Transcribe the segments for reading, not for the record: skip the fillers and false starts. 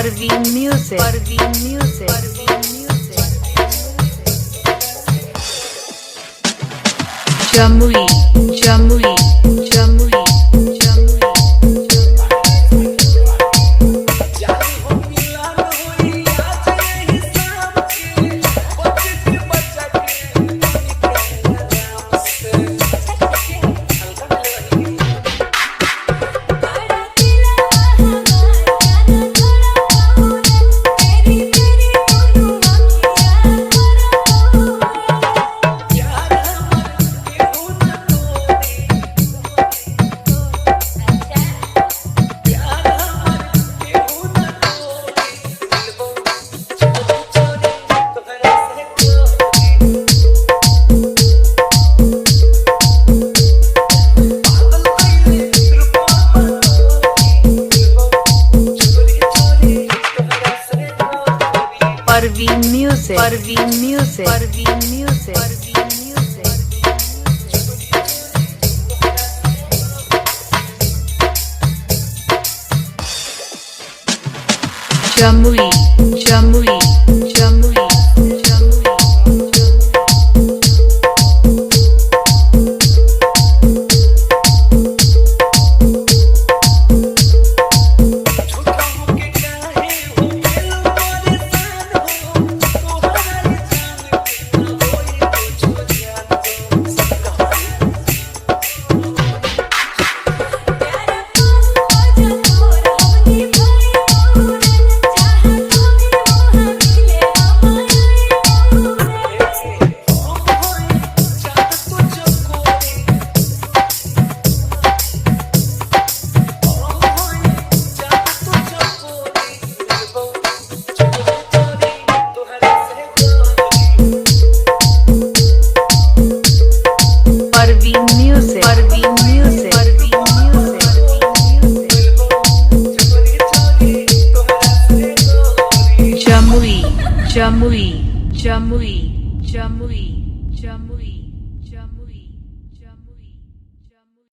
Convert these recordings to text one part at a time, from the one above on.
Parveen music, Parveen music, Parveen music. Jamui, Jamui, Jamui, Jamui. Parveen music, Parveen music, Parveen music, Parveen music. Jamui, Jamui, Jamui, Jamui. Parveen music, Parveen music, Parveen music. Jamui, Jamui, Jamui, Jamui, Jamui, Jamui, Jamui.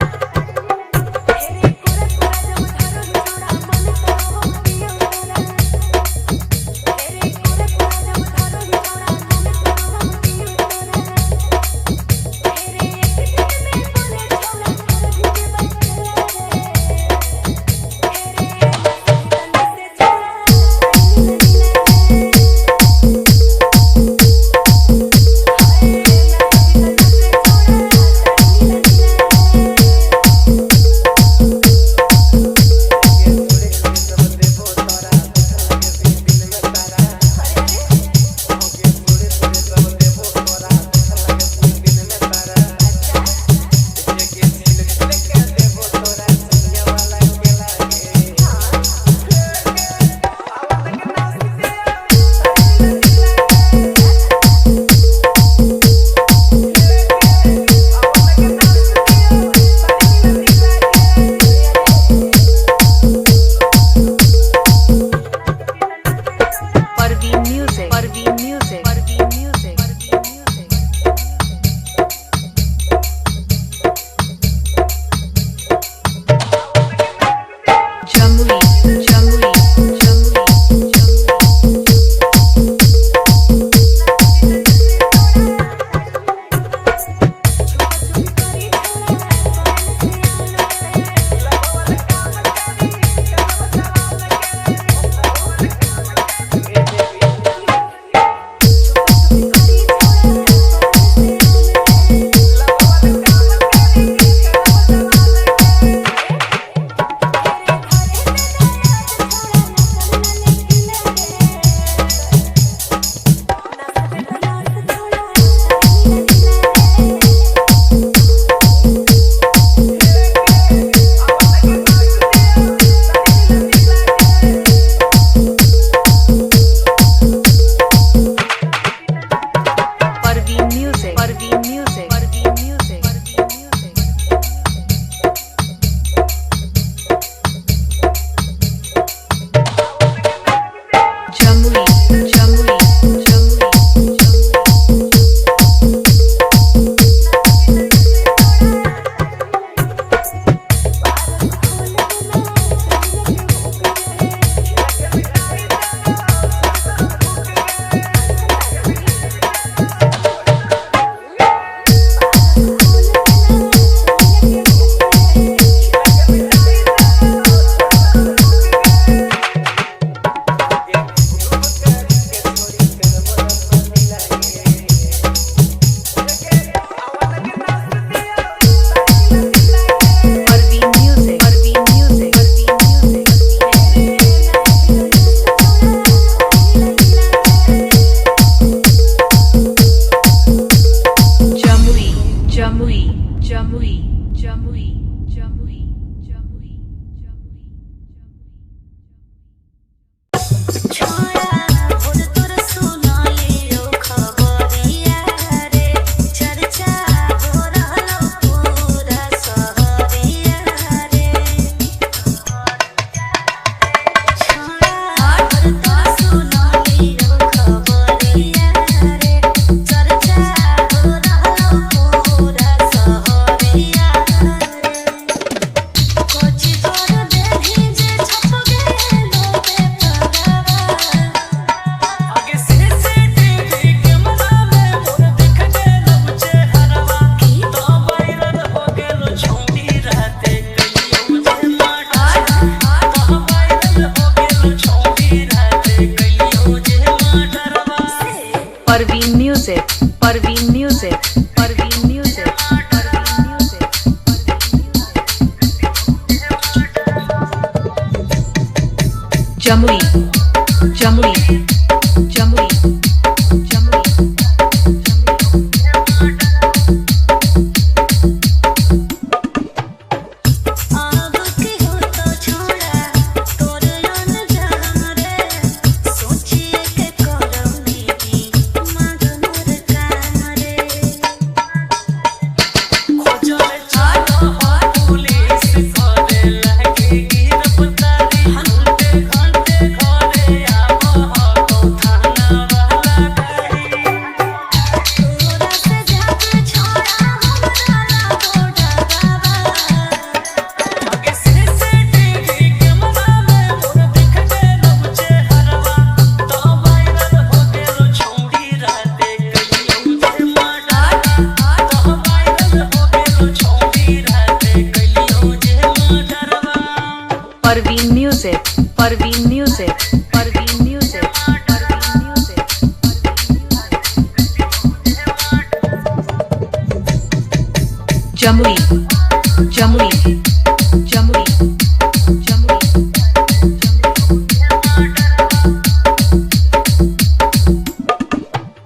Jamui, Jamui, Jamui, Jamui, Jamui, छोड़ा भोर तोर सुनालियो खबरिया रे चर्चा हो रहलो पूरा शहरिया रे छोड़ा भोर तोर सुनालियो खबरिया रे चर्चा हो रहलो पूरा शहरिया रे कोची तोर देखी जे छप गेलो बेपरवा आगे सीसीटीवी कैमरा में मोर देख गेलो चेहरवा तो वायरल हो गेलो छोटी रहते कलियो जे माटा तो वायरल हो गेलो छोटी रहते कलियो जे माटरवा Parveen Music, Parveen Music, Parveen Music, Parveen Music, Jamui, Jamui, Jamui, Jamui, अब की हो तो छोड़ा तोर रन जान रे सोचिए के करम नीति मांग मोर कान रे खोजले चालो हो पुलिस करे लगे गिरफ्तारी घंटे घंटे घरे आबो हो तो थाना वाला गाड़ी तोरा से जाके छोड़ा हमरा ला गोड़ा बाबा आगे सीसीटीवी कैमरा में मोर देख गेलो चेहरवा तो वायरल हो गेलो छोटी रहते कलियो जे माटा तो वायरल हो गेलो छोटी रहते कलियो जे माटरवा Parveen Music, Parveen Music, Parveen Music, Parveen Music, Jamui, Jamui, Jamui, Jamui,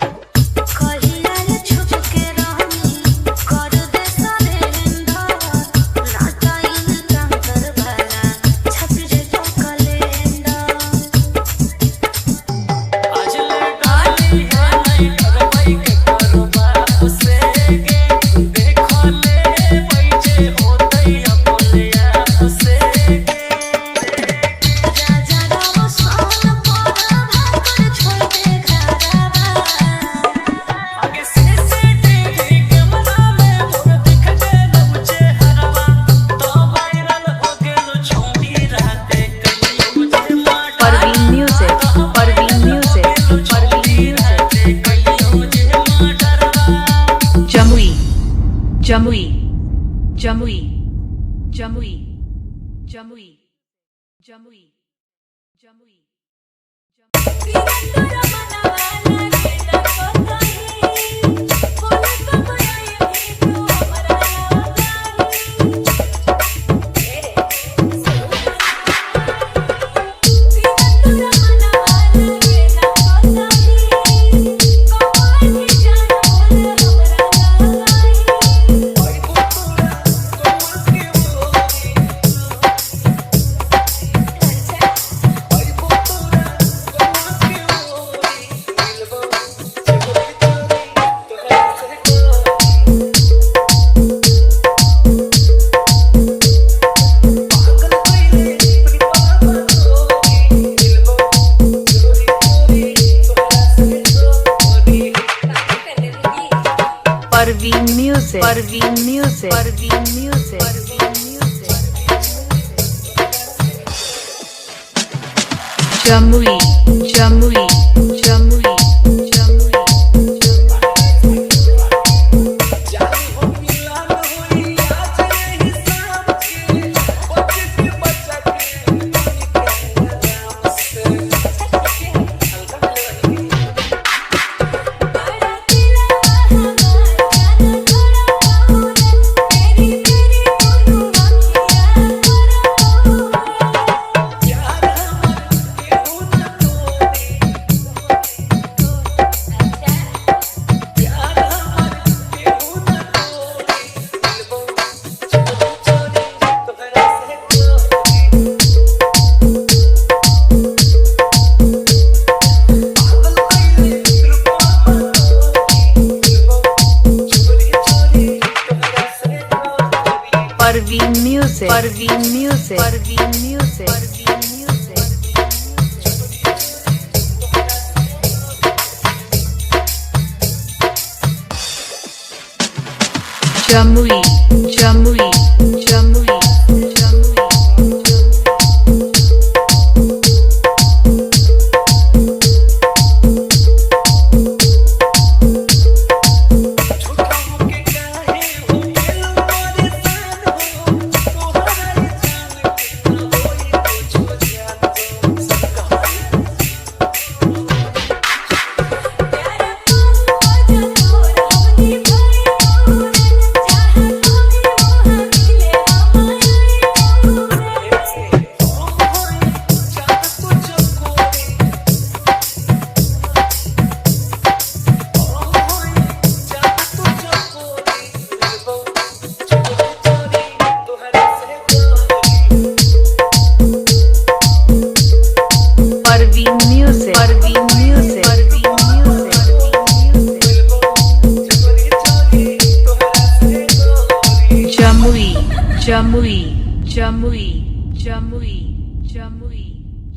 कहिया रे छुप के रहनी कर दे सरेंडर राता इन कंकर वाला छप जे तो कैलेंडर आज ले गाली है नहीं करवाई के करो बाप से गे देखो ले पैजे होते अपने आप से गे राजा राव सोन पर भाकर छोड़ दे घरवा आगे सीसीटीवी कैमरा में मोर देख गेलो चेहरवा तो वायरल हो गेलो छोटी रहते कलियो जे माटा Parveen Music, Parveen Music, Parveen Music, कलियो जे माटरवा Jamui, Jamui, Jamui, Jamui, Jamui, Jamui, Jamui. तोरा मनवा लागे न कोताही बोल तो कोई तू हमरा लागी तोरा मनवा लागे न कोताही कोई जानो हमरा लागी Parveen Music, Parveen Music, Parveen Music, Parveen Music. Jamui, Jamui, Jamui, Jamui, बड़ा दिला हमारा जान थोड़ा बहुत तेरी तेरी बोलू अखियां थोड़ा Parveen Music. Parveen Music. Parveen Music. Parveen Music. Jamui. Jamui. Jamui. Jamui. Parveen Music. Parveen Music. Parveen Music. Jamui. Jamui. Jamui. Jamui. Jamui.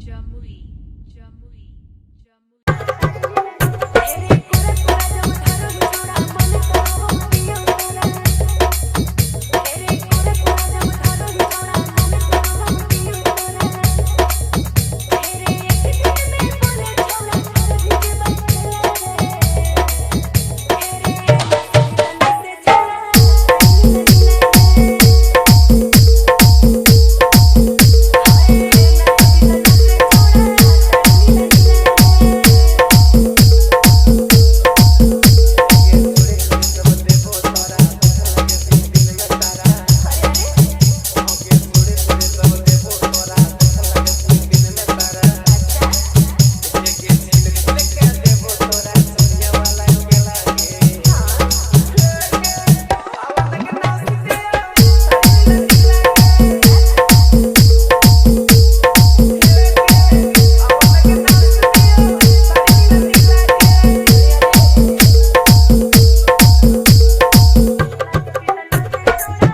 Jamui. Jamui.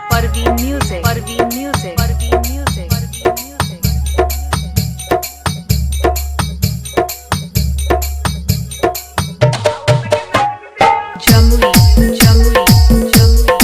Parveen Music. Parveen Music. Parveen Music. Parveen Music. Jamui. Jamui. Jamui.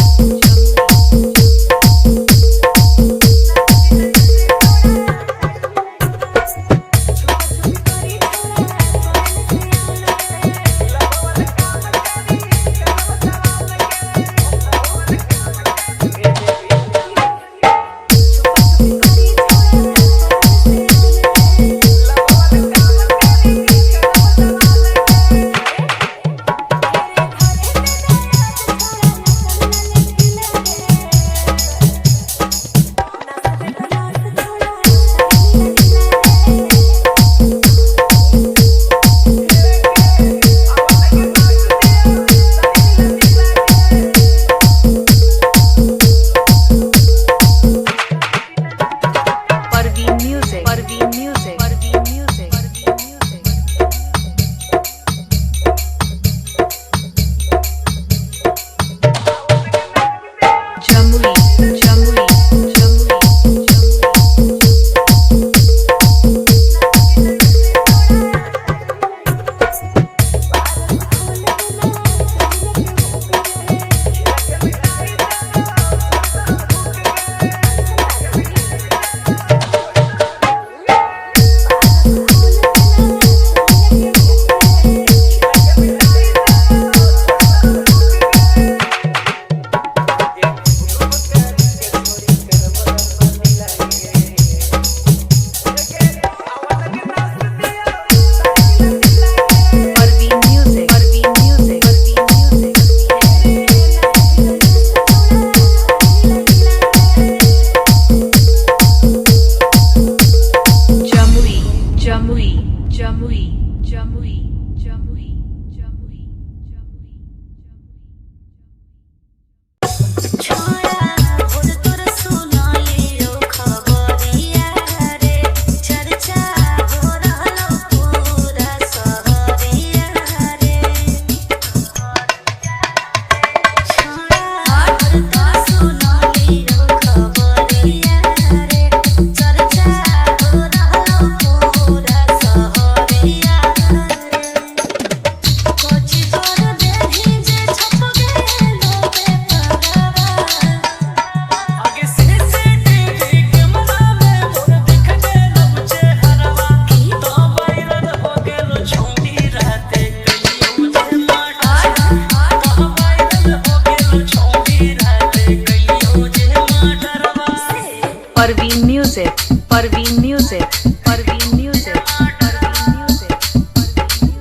Parveen Music, Parveen Music, Parveen Music,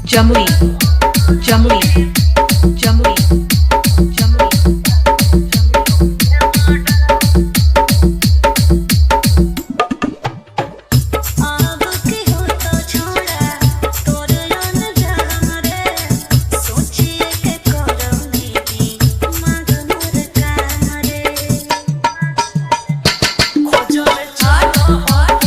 Jamui, Jamui, Jamui, Jamui. अब के हो तो छोड़ा तोर अनजान रे सोचिए के करम दीदी मगनूर काम रे खोजले चालो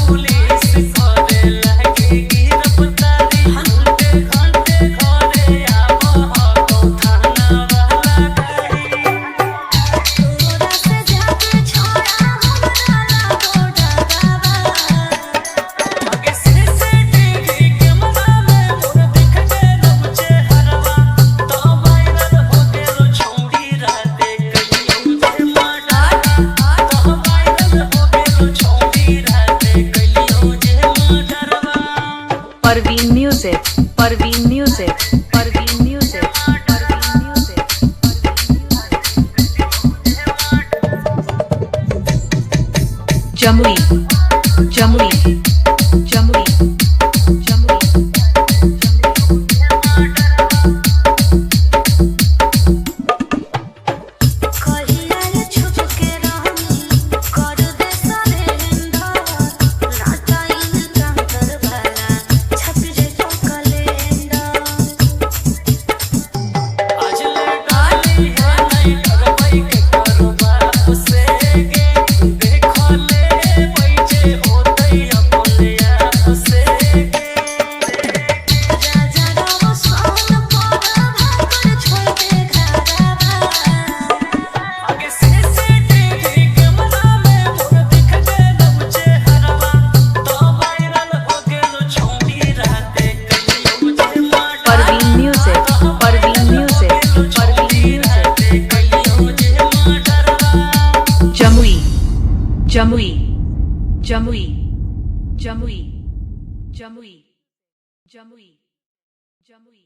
पुलिस करे लगे गिरफ्तारी घंटे घंटे घरे आबो हो थाना वाला गाड़ी तोरा से जाके छोड़ा हमरा लागो डरावा आगे सीसीटीवी कैमरा में मोर दिख गेलो चेहरवा तो वायरल हो गेलो छौड़ी राते कहियो जे माडा तो वायरल हो गेलो छौड़ी राते कहियो जे माडरवा Parveen Music, Parveen Music, Parveen Music, Parveen Music. Jamui, Jamui, Jamui, Jamui. कहिया रे छुप के रानी कर दे सरेंडर राता इन कांतर वाला छप जे तो कैलेंडर आज लगाली है नहीं करवाई के करवा उसे गे देखो ले बैठे होते अपने उसे गे राजा राव सोन पर भाकर छोड़ दे घरवा आगे सीसीटीवी कैमरा में मोर दिख गेलो चेहरवा तो वायरल हो गेलो छौड़ी राते कहियो जे माडा Parveen Music, Parveen Music, Parveen Music. कहियो जे माडरवा Jamui, Jamui, Jamui, Jamui, Jamui, Jamui, Jamui.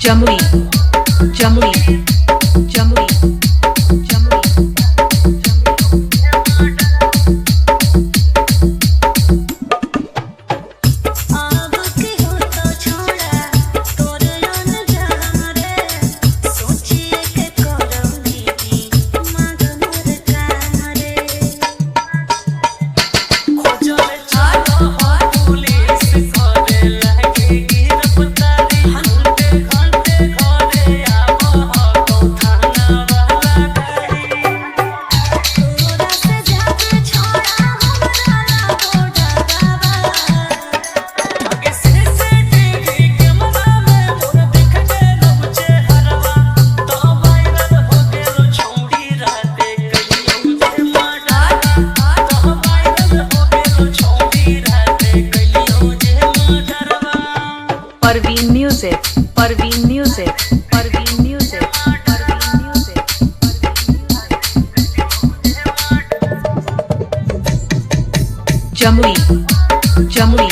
Jamui, Jamui, Jamui, Jamui. अब के हो तो छोड़ा तोर अनजान रे सोचिए के करम नीति मगनर काम रे खोजले चालो हो पुलिस करे लगे गिरफ्तारी घंटे घंटे घरे आवो हो तो थाना वाला गाड़ी तोरा से जाके छोड़ा हमरा ना तो डरावा आगे सीसीटीवी कैमरा में मोर दिख गेलो चेहरवा तो वायरल हो गेलो छौड़ी राते कहियो जे मर्डर तो वायरल हो गेलो छौड़ी राते कहियो जे मर्डरवा Parveen Music, Parveen Music, Parveen Music, Parveen Music, Jamui, Jamui,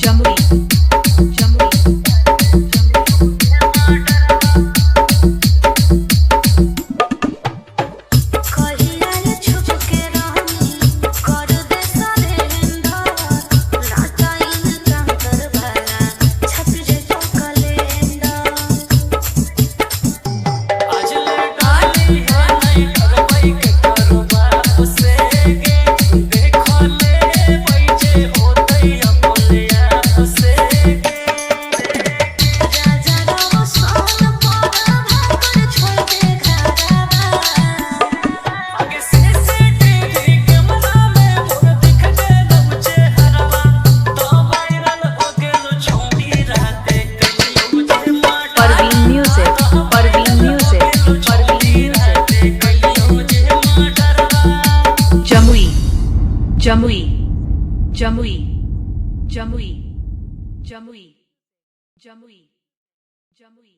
Jamui, Jamui. कहिया रे छुप के रानी कर दे सरेंडर राता इन कांतर वाला छप जे तो कैलेंडर आज लगाली है नहीं करवाई के कारोबार से गे देखो ले बैठे होते अपने आप से गे राजा रो सोन पर भाकर छोड़ दे घरवा आगे सीसीटीवी कैमरा में मोर दिख गेलो चेहरवा तो वायरल हो गेलो छौड़ी राते कहियो जे murder Parveen Music, Parveen Music, Parveen Music. कहियो जे मर्डरवा Jamui, Jamui, Jamui, Jamui, Jamui, Jamui, Jamui.